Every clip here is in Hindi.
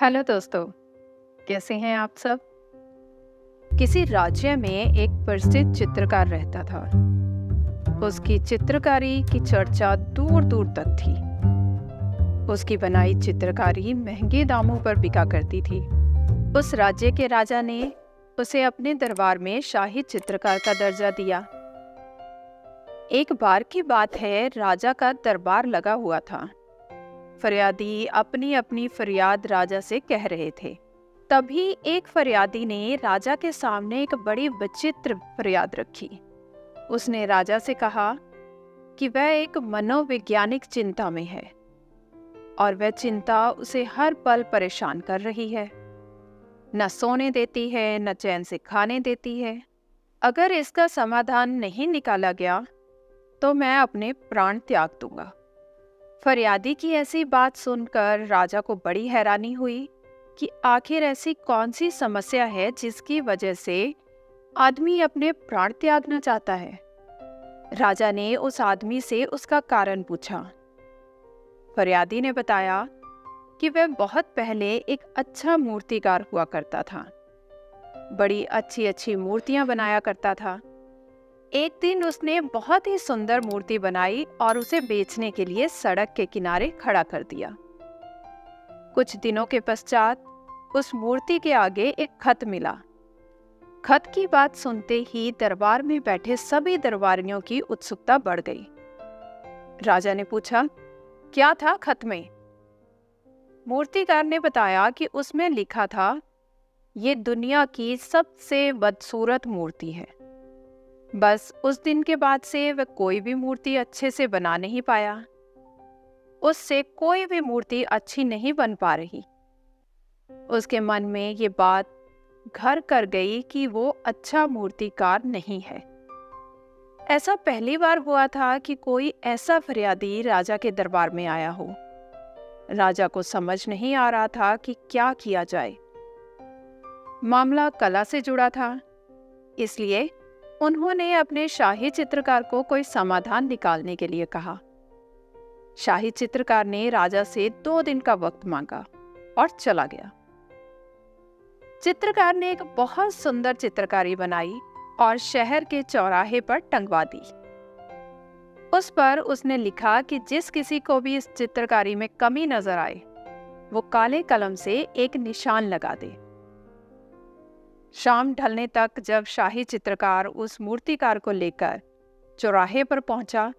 हेलो दोस्तों, कैसे हैं आप सब। किसी राज्य में एक प्रसिद्ध चित्रकार रहता था। उसकी चित्रकारी की चर्चा दूर दूर तक थी। उसकी बनाई चित्रकारी महंगे दामों पर बिका करती थी। उस राज्य के राजा ने उसे अपने दरबार में शाही चित्रकार का दर्जा दिया। एक बार की बात है, राजा का दरबार लगा हुआ था। फरियादी अपनी अपनी फरियाद राजा से कह रहे थे। तभी एक फरियादी ने राजा के सामने एक बड़ी विचित्र फरियाद रखी। उसने राजा से कहा कि वह एक मनोवैज्ञानिक चिंता में है और वह चिंता उसे हर पल परेशान कर रही है। न सोने देती है, न चैन से खाने देती है। अगर इसका समाधान नहीं निकाला गया तो मैं अपने प्राण त्याग दूंगा। फरियादी की ऐसी बात सुनकर राजा को बड़ी हैरानी हुई कि आखिर ऐसी कौन सी समस्या है जिसकी वजह से आदमी अपने प्राण त्यागना चाहता है। राजा ने उस आदमी से उसका कारण पूछा। फरियादी ने बताया कि वह बहुत पहले एक अच्छा मूर्तिकार हुआ करता था। बड़ी अच्छी अच्छी मूर्तियां बनाया करता था। एक दिन उसने बहुत ही सुंदर मूर्ति बनाई और उसे बेचने के लिए सड़क के किनारे खड़ा कर दिया। कुछ दिनों के पश्चात उस मूर्ति के आगे एक खत मिला। खत की बात सुनते ही दरबार में बैठे सभी दरबारियों की उत्सुकता बढ़ गई। राजा ने पूछा, क्या था खत में? मूर्तिकार ने बताया कि उसमें लिखा था, ये दुनिया की सबसे बदसूरत मूर्ति है। बस उस दिन के बाद से वह कोई भी मूर्ति अच्छे से बना नहीं पाया। उससे कोई भी मूर्ति अच्छी नहीं बन पा रही। उसके मन में ये बात घर कर गई कि वो अच्छा मूर्तिकार नहीं है। ऐसा पहली बार हुआ था कि कोई ऐसा फरियादी राजा के दरबार में आया हो। राजा को समझ नहीं आ रहा था कि क्या किया जाए। मामला कला से जुड़ा था, इसलिए उन्होंने अपने शाही चित्रकार को कोई समाधान निकालने के लिए कहा। शाही चित्रकार ने राजा से 2 दिन का वक्त मांगा और चला गया। चित्रकार ने एक बहुत सुंदर चित्रकारी बनाई और शहर के चौराहे पर टंगवा दी। उस पर उसने लिखा कि जिस किसी को भी इस चित्रकारी में कमी नजर आए, वो काले कलम से एक निशान लगा दे। शाम ढलने तक जब शाही चित्रकार उस मूर्तिकार को लेकर चौराहे पर पहुंचा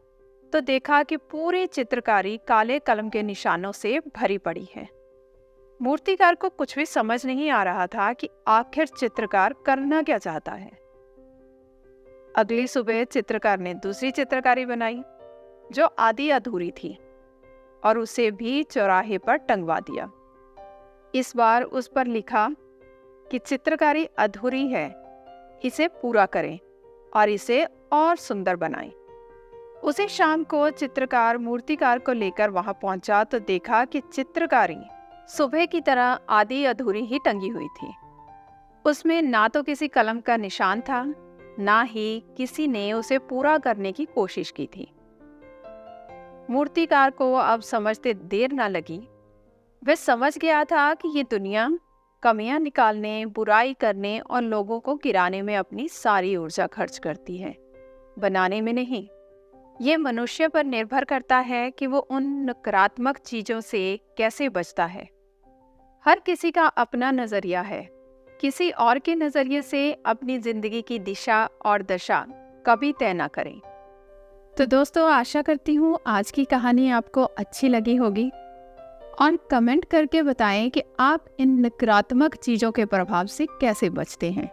तो देखा कि पूरी चित्रकारी काले कलम के निशानों से भरी पड़ी है। मूर्तिकार को कुछ भी समझ नहीं आ रहा था कि आखिर चित्रकार करना क्या चाहता है। अगली सुबह चित्रकार ने दूसरी चित्रकारी बनाई जो आधी अधूरी थी और उसे भी चौराहे पर टंगवा दिया। इस बार उस पर लिखा कि चित्रकारी अधूरी है, इसे पूरा करें और इसे और सुंदर बनाएं। उसी शाम को चित्रकार मूर्तिकार को लेकर वहां पहुंचा तो देखा कि चित्रकारी सुबह की तरह आधी अधूरी ही टंगी हुई थी। उसमें ना तो किसी कलम का निशान था, ना ही किसी ने उसे पूरा करने की कोशिश की थी। मूर्तिकार को अब समझते देर ना लगी। वह समझ गया था कि ये दुनिया कमियां निकालने, बुराई करने और लोगों को गिराने में अपनी सारी ऊर्जा खर्च करती है, बनाने में नहीं। ये मनुष्य पर निर्भर करता है कि वो उन नकारात्मक चीजों से कैसे बचता है। हर किसी का अपना नजरिया है। किसी और के नजरिए से अपनी जिंदगी की दिशा और दशा कभी तय ना करें। तो दोस्तों, आशा करती हूँ आज की कहानी आपको अच्छी लगी होगी और कमेंट करके बताएं कि आप इन नकारात्मक चीज़ों के प्रभाव से कैसे बचते हैं।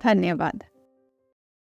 धन्यवाद।